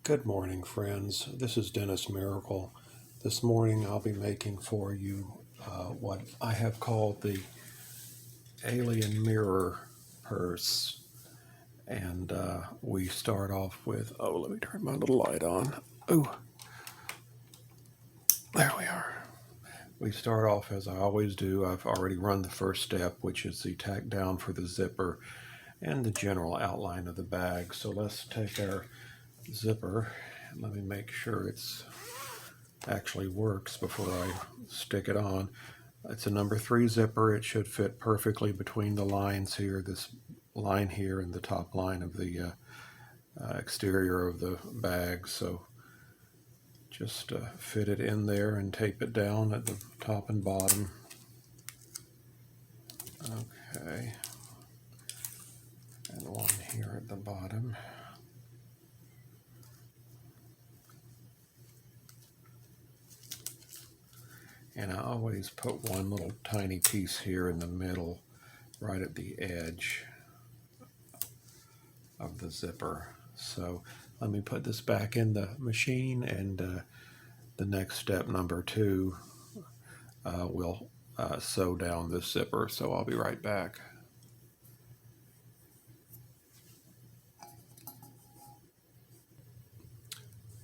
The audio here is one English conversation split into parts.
Good morning, friends. This is Dennis Miracle. This morning I'll be making for you what I have called the Alien Mirror Purse. And we start off with, let me turn my little light on. Oh, there we are. We start off as I always do. I've already run the first step, which is the tack down for the zipper and the general outline of the bag. So let's take our zipper. Let me make sure it's actually works before I stick it on. It's a number 3 zipper. It should fit perfectly between the lines here, this line here and the top line of the exterior of the bag. So just fit it in there and tape it down at the top and bottom. Okay, and one here at the bottom. And I always put one little tiny piece here in the middle, right at the edge of the zipper. So let me put this back in the machine, and the next step, number 2, we'll sew down this zipper. So I'll be right back.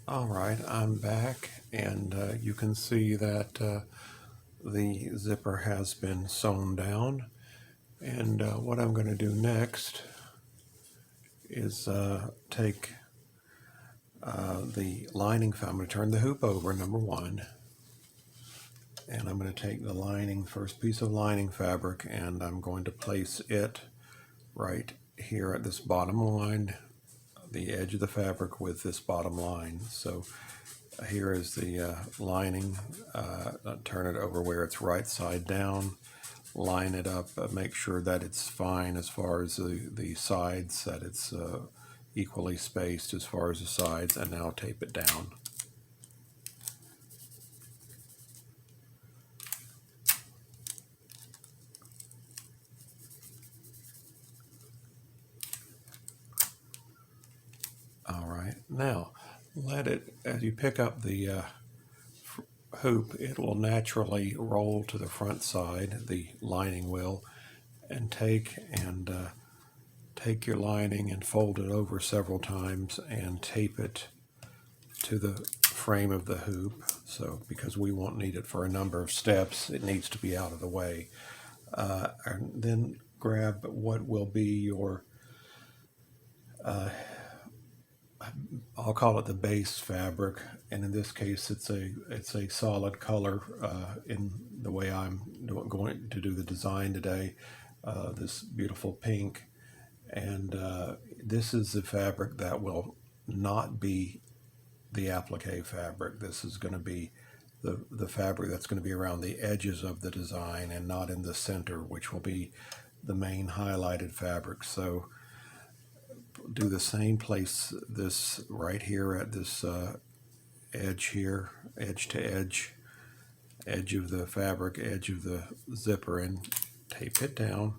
All right, I'm back, and you can see that the zipper has been sewn down. And what I'm going to do next is take the lining. I'm going to turn the hoop over, number 1, and I'm going to take the lining, first piece of lining fabric, and I'm going to place it right here at this bottom line, the edge of the fabric with this bottom line. So here is the lining. Turn it over where it's right side down, line it up, make sure that it's fine as far as the sides, that it's equally spaced as far as the sides, and now tape it down. All right, now let it, as you pick up the hoop, it will naturally roll to the front side, the lining will, and take your lining and fold it over several times and tape it to the frame of the hoop. So because we won't need it for a number of steps, it needs to be out of the way. And then grab what will be your I'll call it the base fabric, and in this case it's a solid color in the way I'm going to do the design today, this beautiful pink. And this is the fabric that will not be the applique fabric. This is going to be the fabric that's going to be around the edges of the design and not in the center, which will be the main highlighted fabric. So do the same, place this right here at this edge here, edge to edge, edge of the fabric, edge of the zipper, and tape it down.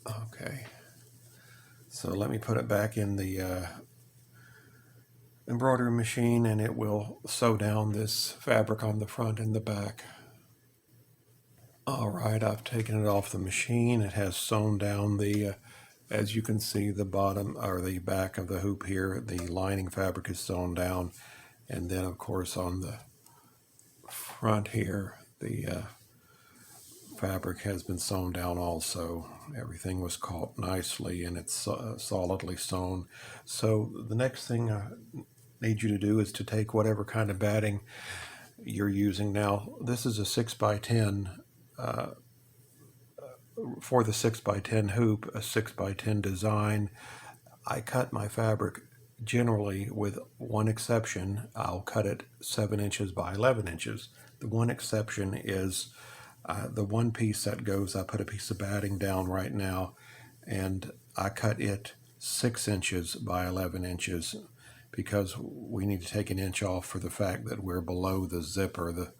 Okay, so let me put it back in the embroidery machine, and it will sew down this fabric on the front and the back. All right, I've taken it off the machine. It has sewn down the, as you can see, the bottom or the back of the hoop here. The lining fabric is sewn down, and then of course on the front here, the fabric has been sewn down also. Everything was caught nicely, and it's solidly sewn. So the next thing I need you to do is to take whatever kind of batting you're using. Now this is a 6x10 for the 6x10 hoop, a 6x10 design. I cut my fabric generally, with one exception. I'll cut it 7 inches by 11 inches. The one exception is the one piece that goes, I put a piece of batting down right now, and I cut it 6 inches by 11 inches. because we need to take an inch off for the fact that we're below the zipper,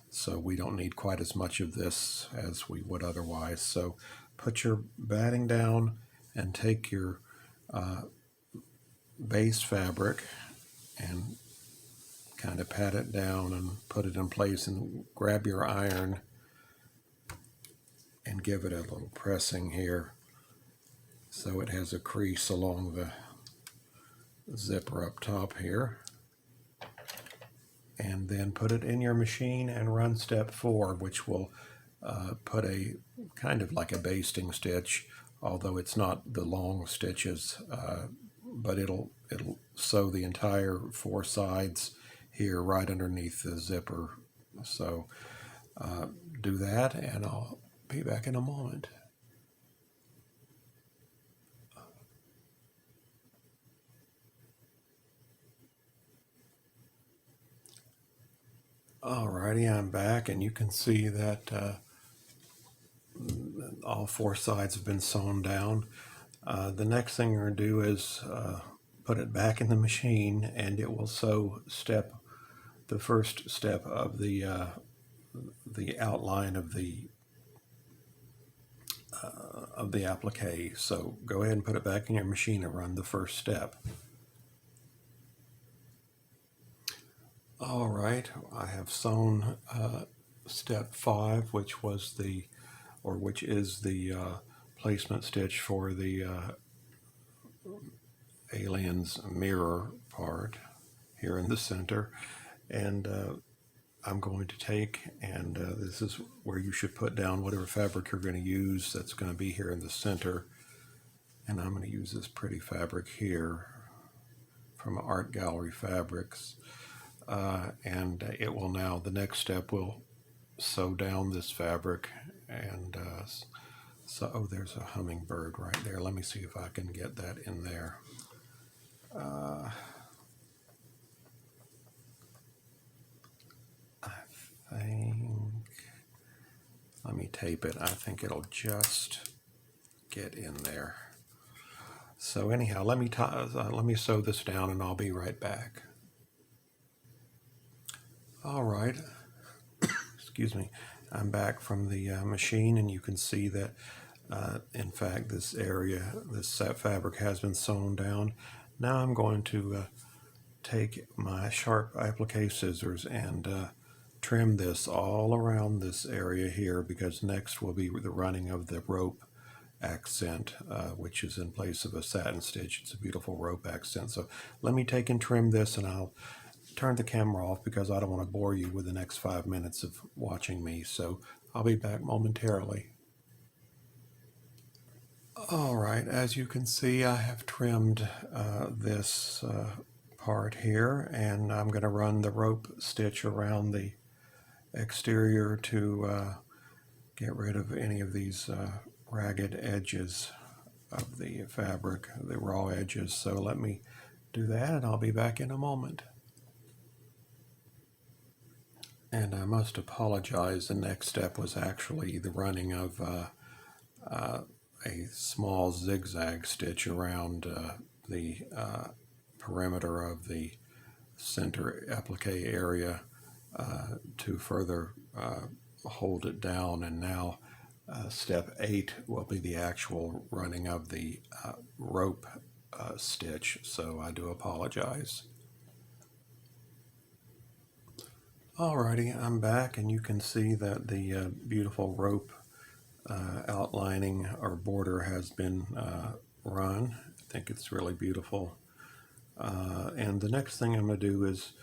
so we don't need quite as much of this as we would otherwise. So put your batting down and take your base fabric and kind of pat it down and put it in place, and grab your iron and give it a little pressing here so it has a crease along the zipper up top here. And then put it in your machine and run step 4, which will put a kind of like a basting stitch, although it's not the long stitches, but it'll sew the entire 4 sides here right underneath the zipper. So do that, and I'll be back in a moment. Alrighty, I'm back, and you can see that all 4 sides have been sewn down. The next thing you're going to do is put it back in the machine, and it will sew the first step of the outline of the applique. So go ahead and put it back in your machine and run the first step. All right, I have sewn step 5, which is the placement stitch for the alien's mirror part here in the center. And I'm going to take, and this is where you should put down whatever fabric you're going to use that's going to be here in the center. And I'm going to use this pretty fabric here from Art Gallery Fabrics. And it will now, the next step will sew down this fabric, and oh, there's a hummingbird right there. Let me see if I can get that in there. I think, let me tape it. I think it'll just get in there. So anyhow, let me sew this down, and I'll be right back. All right, excuse me, I'm back from the machine, and you can see that in fact this fabric has been sewn down. Now I'm going to take my sharp applique scissors and trim this all around this area here, because next will be the running of the rope accent, which is in place of a satin stitch. It's a beautiful rope accent. So let me take and trim this, and I'll turn the camera off because I don't want to bore you with the next 5 minutes of watching me. So I'll be back momentarily. All right, as you can see, I have trimmed this part here, and I'm going to run the rope stitch around the exterior to get rid of any of these ragged edges of the fabric, the raw edges. So let me do that, and I'll be back in a moment. And I must apologize, the next step was actually the running of a small zigzag stitch around the perimeter of the center applique area to further hold it down. And now step 8 will be the actual running of the rope stitch, so I do apologize. Alrighty, I'm back, and you can see that the beautiful rope outlining or border has been run. I think it's really beautiful. And the next thing I'm going to do is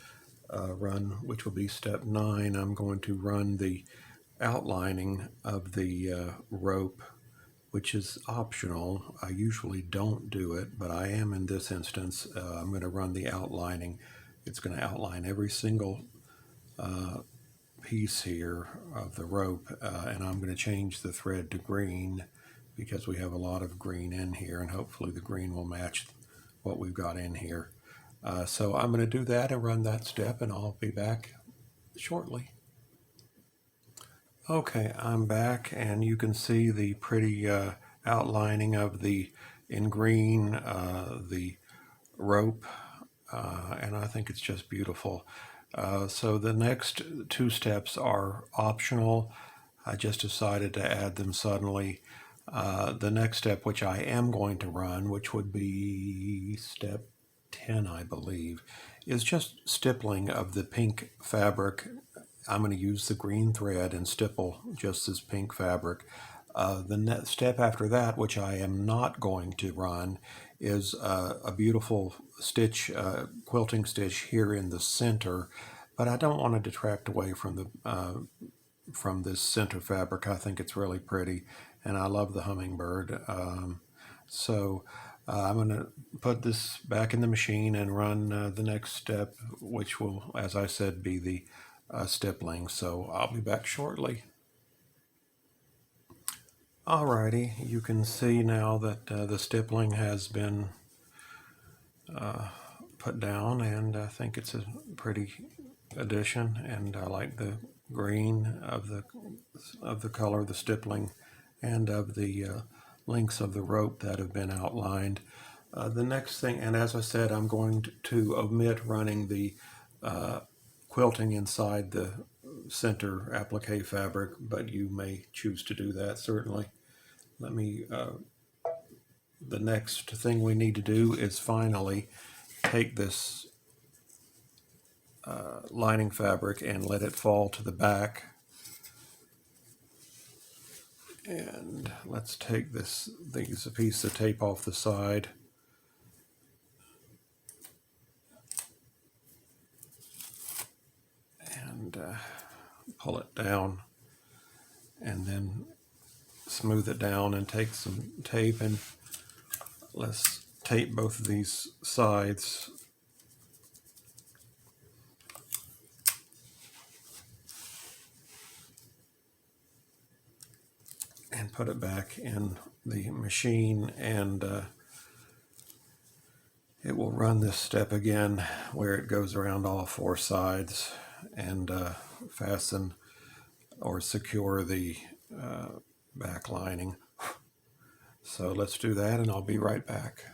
run, which will be step 9, I'm going to run the outlining of the rope, which is optional. I usually don't do it, but I am in this instance. I'm going to run the outlining. It's going to outline every single piece here of the rope, and I'm going to change the thread to green because we have a lot of green in here, and hopefully the green will match what we've got in here. So I'm going to do that and run that step, and I'll be back shortly. Okay, I'm back, and you can see the pretty outlining of in green, the rope and I think it's just beautiful. So the next two steps are optional. I just decided to add them suddenly. The next step, which I am going to run, which would be step 10, I believe, is just stippling of the pink fabric. I'm going to use the green thread and stipple just this pink fabric. The next step after that, which I am not going to run, is a beautiful stitch, quilting stitch here in the center, but I don't want to detract away from this center fabric. I think it's really pretty, and I love the hummingbird. So I'm going to put this back in the machine and run the next step, which will, as I said, be the stippling. So I'll be back shortly. Alrighty, you can see now that the stippling has been put down, and I think it's a pretty addition, and I like the green of the color of the stippling and of the links of the rope that have been outlined. The next thing, and as I said, I'm going to omit running the quilting inside the center applique fabric, but you may choose to do that, certainly. The next thing we need to do is finally take this lining fabric and let it fall to the back. And let's take a piece of tape off the side. And pull it down, and then smooth it down and take some tape, and let's tape both of these sides. And put it back in the machine, and it will run this step again where it goes around all four sides and fasten or secure the back lining. So let's do that, and I'll be right back.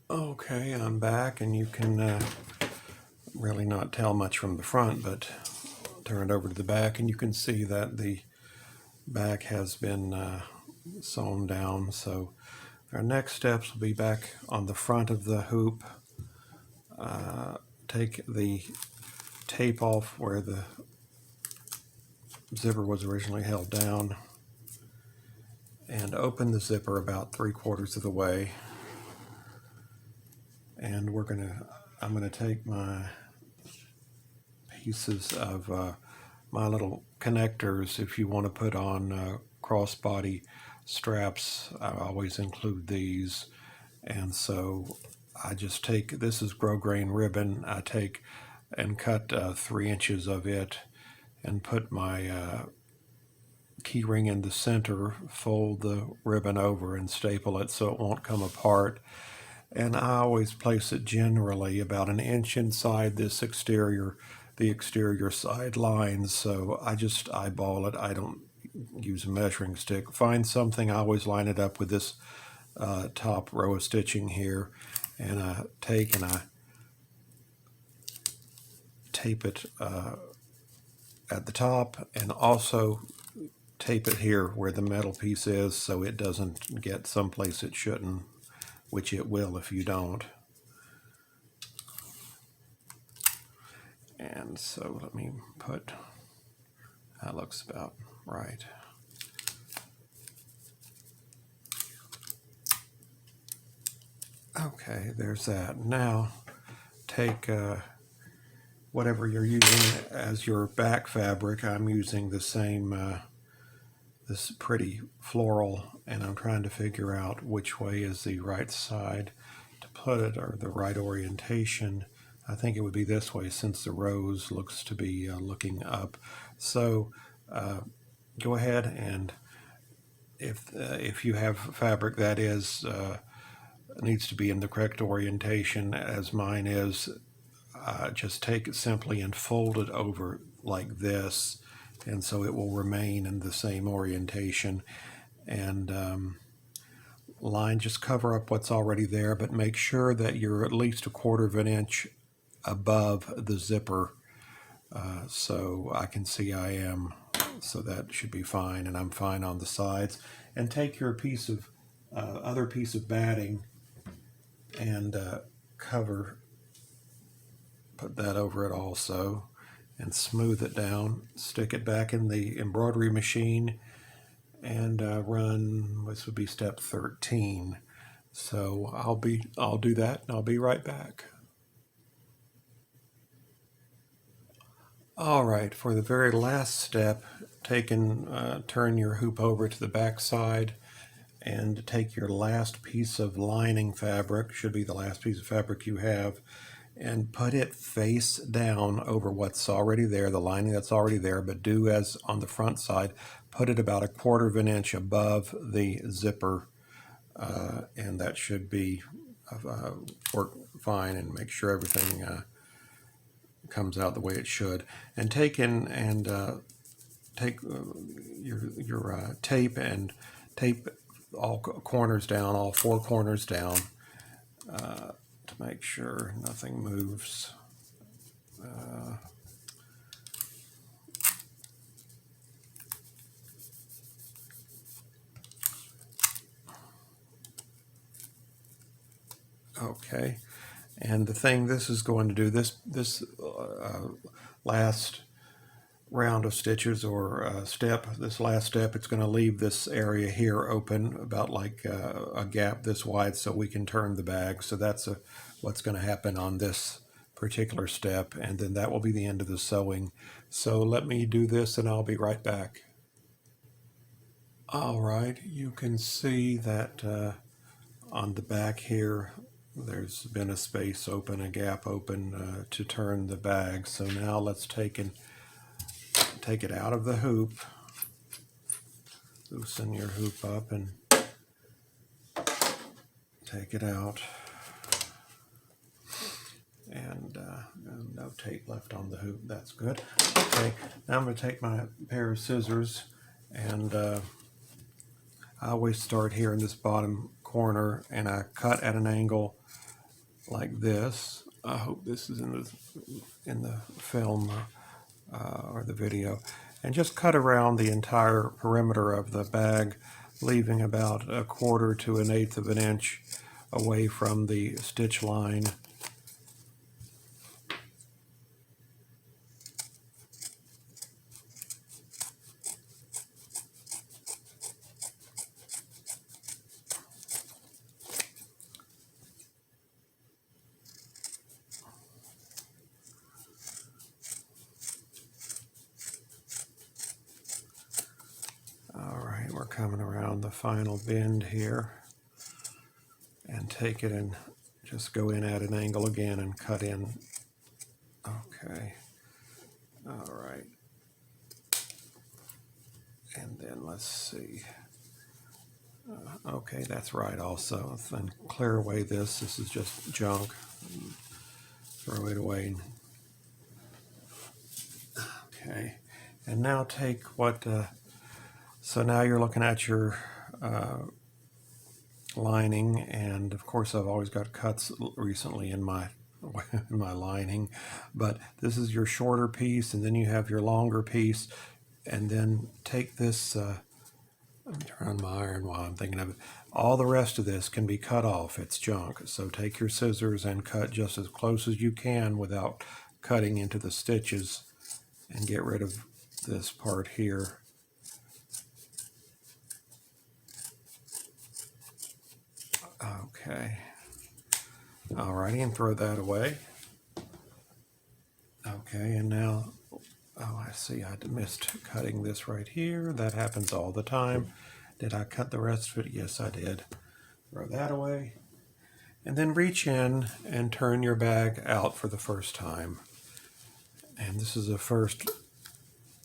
Okay, I'm back, and you can really not tell much from the front, but turn it over to the back, and you can see that the back has been sewn down. So our next steps will be back on the front of the hoop. Take the tape off where the zipper was originally held down, and open the zipper about 3/4 of the way. And I'm gonna take my pieces of my little connectors. If you want to put on crossbody straps, I always include these. And so I just take, this is grosgrain ribbon, I take and cut 3 inches of it and put my key ring in the center, fold the ribbon over and staple it so it won't come apart. And I always place it generally about 1 inch inside the exterior side lines. So I just eyeball it. I don't use a measuring stick. Find something, I always line it up with this top row of stitching here, and I take and I tape it at the top, and also tape it here where the metal piece is so it doesn't get someplace it shouldn't, which it will if you don't. And so let me put, that looks about right. Okay, there's that. Now take whatever you're using as your back fabric. I'm using the same this pretty floral, and I'm trying to figure out which way is the right side to put it, or the right orientation. I think it would be this way since the rose looks to be looking up. So go ahead, and if you have fabric that is needs to be in the correct orientation as mine is, just take it simply and fold it over like this, and so it will remain in the same orientation. And line, just cover up what's already there, but make sure that you're at least 1/4 of an inch above the zipper. So I can see I am, so that should be fine, and I'm fine on the sides. And take your piece of other piece of batting and put that over it also, and smooth it down. Stick it back in the embroidery machine and run. This would be step 13. So I'll do that and I'll be right back. All right, for the very last step, turn your hoop over to the back side and take your last piece of lining fabric, should be the last piece of fabric you have, and put it face down over what's already there, the lining that's already there, but do as on the front side, put it about 1/4 of an inch above the zipper, and that should be work fine, and make sure everything comes out the way it should. And take your tape and tape all corners down, all 4 corners down, to make sure nothing moves. Okay, and the thing this is going to do, this last round of stitches or this last step, it's going to leave this area here open about like a gap this wide so we can turn the bag. So that's what's going to happen on this particular step, and then that will be the end of the sewing. So let me do this and I'll be right back. All right, you can see that on the back here there's been a space open, a gap open to turn the bag. So now let's take it out of the hoop, loosen your hoop up and take it out. And no tape left on the hoop, that's good. Okay, now I'm going to take my pair of scissors, and I always start here in this bottom corner and I cut at an angle like this. I hope this is in the film or the video, and just cut around the entire perimeter of the bag, leaving about 1/4 to 1/8 of an inch away from the stitch line. We're coming around the final bend here, and take it and just go in at an angle again and cut in. Okay, all right, and then let's see. Okay, that's right also. Then clear away this is just junk. Throw it away. Okay, and now take what so now you're looking at your lining, and of course I've always got cuts recently in my lining, but this is your shorter piece, and then you have your longer piece, and then take this let me turn on my iron while I'm thinking of it. All the rest of this can be cut off, it's junk, so take your scissors and cut just as close as you can without cutting into the stitches, and get rid of this part here. Okay, alrighty, and throw that away. Okay, and now, oh, I see I missed cutting this right here. That happens all the time. Did I cut the rest of it? Yes, I did. Throw that away. And then reach in and turn your bag out for the first time. And this is the first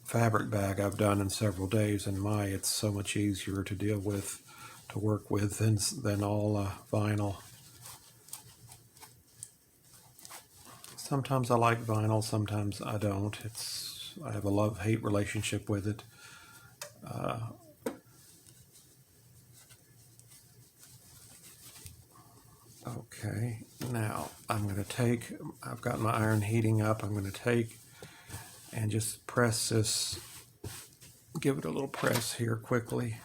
fabric bag I've done in several days, and it's so much easier to deal with, to work with than all vinyl. Sometimes I like vinyl, sometimes I don't. I have a love-hate relationship with it. Okay, now I'm going to take, I've got my iron heating up, I'm going to take and just press this, give it a little press here quickly.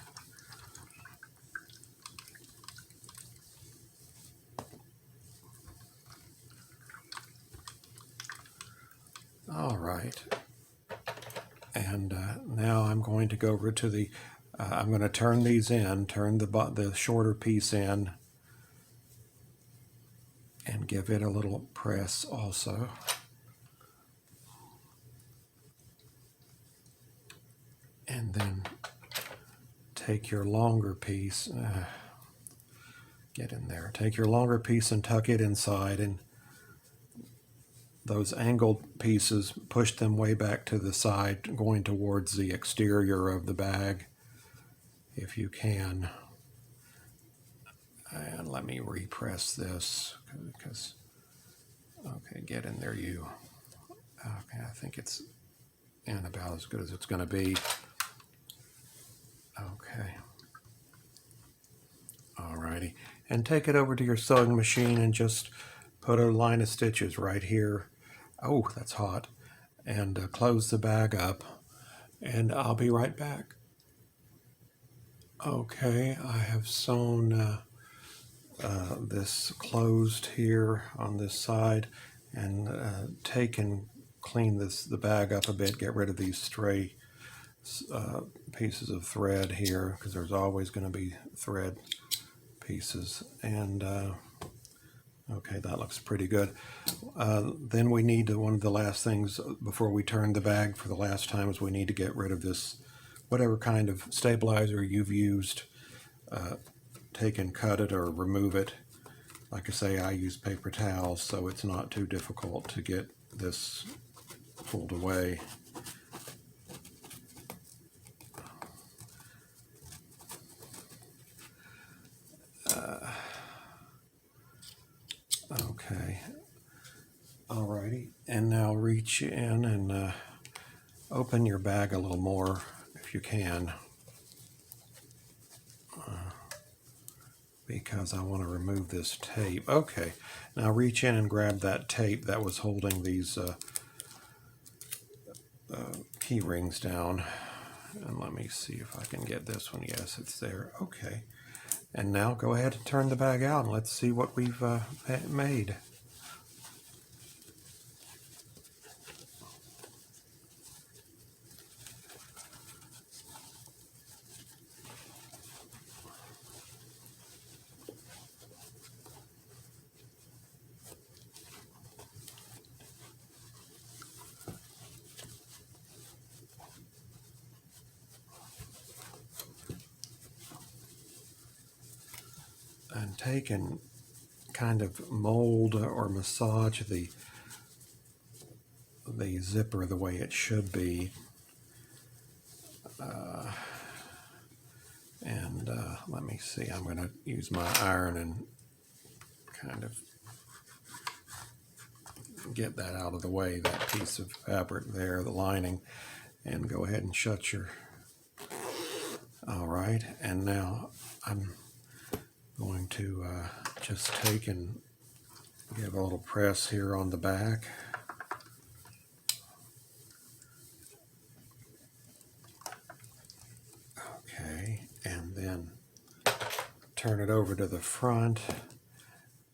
All right, and now I'm going to go over to the, I'm going to turn these in, turn the shorter piece in, and give it a little press also. And then take your longer piece, get in there, take your longer piece and tuck it inside, and those angled pieces, push them way back to the side, going towards the exterior of the bag if you can. And let me repress this because, okay, get in there you. Okay, I think it's in about as good as it's going to be. Okay. Alrighty. And take it over to your sewing machine and just put a line of stitches right here. Oh, that's hot. And close the bag up. And I'll be right back. Okay, I have sewn this closed here on this side, and take and clean the bag up a bit, get rid of these stray pieces of thread here, because there's always going to be thread pieces. And okay, that looks pretty good. Then we need to, one of the last things before we turn the bag for the last time is we need to get rid of this, whatever kind of stabilizer you've used. Take and cut it or remove it. Like I say, I use paper towels, so it's not too difficult to get this pulled away. Okay. Alrighty. And now reach in and open your bag a little more if you can. Because I want to remove this tape. Okay, now reach in and grab that tape that was holding these key rings down. And let me see if I can get this one. Yes, it's there. Okay. And now go ahead and turn the bag out and let's see what we've made. And take and kind of mold or massage the zipper the way it should be. And let me see, I'm going to use my iron and kind of get that out of the way, that piece of fabric there, the lining, and go ahead and shut your, all right, and now I'm going to just take and give a little press here on the back. Okay, and then turn it over to the front,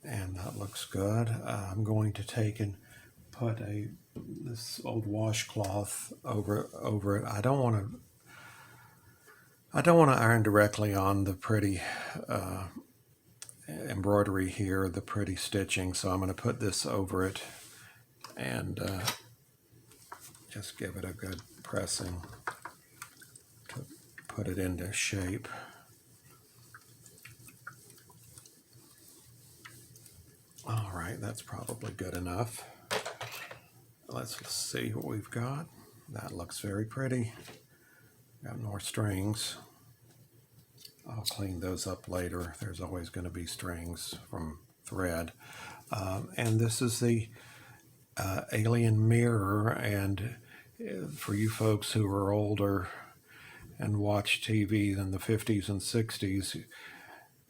and that looks good. I'm going to take and put this old washcloth over it. I don't want to iron directly on the pretty embroidery here, the pretty stitching, so I'm going to put this over it and just give it a good pressing to put it into shape. All right, that's probably good enough. Let's see what we've got. That looks very pretty. Got more strings. I'll clean those up later. There's always going to be strings from thread. And this is the alien mirror. And for you folks who are older and watched TV in the 50s and 60s,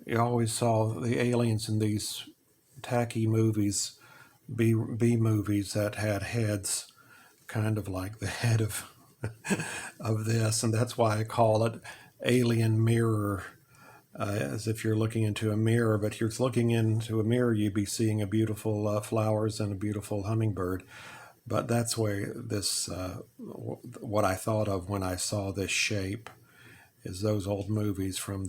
you always saw the aliens in these tacky movies, B movies that had heads kind of like the head of of this, and that's why I call it Alien Mirror, as if you're looking into a mirror, but you're looking into a mirror, you'd be seeing a beautiful flowers and a beautiful hummingbird. But that's where this, what I thought of when I saw this shape is those old movies from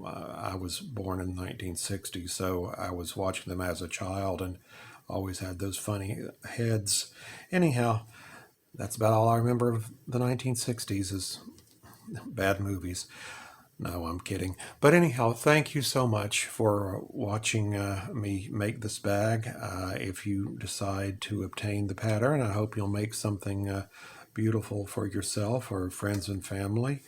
I was born in 1960, so I was watching them as a child and always had those funny heads. Anyhow, that's about all I remember of the 1960s is bad movies. No, I'm kidding. But anyhow, thank you so much for watching me make this bag. If you decide to obtain the pattern, I hope you'll make something beautiful for yourself or friends and family.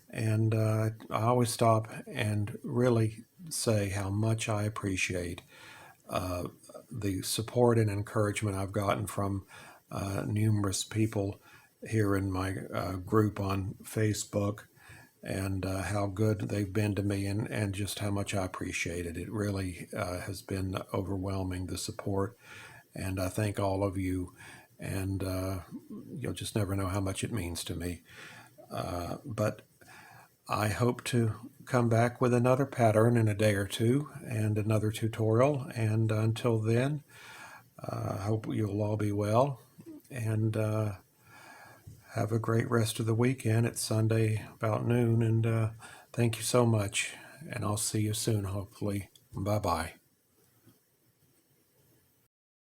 And I always stop and really say how much I appreciate the support and encouragement I've gotten from numerous people here in my group on Facebook, and how good they've been to me, and just how much I appreciate it. It really has been overwhelming, the support, and I thank all of you, and you'll just never know how much it means to me. But I hope to come back with another pattern in a day or two and another tutorial, and until then, I hope you'll all be well, and have a great rest of the weekend. It's Sunday about noon, and thank you so much, and I'll see you soon, hopefully. Bye-bye.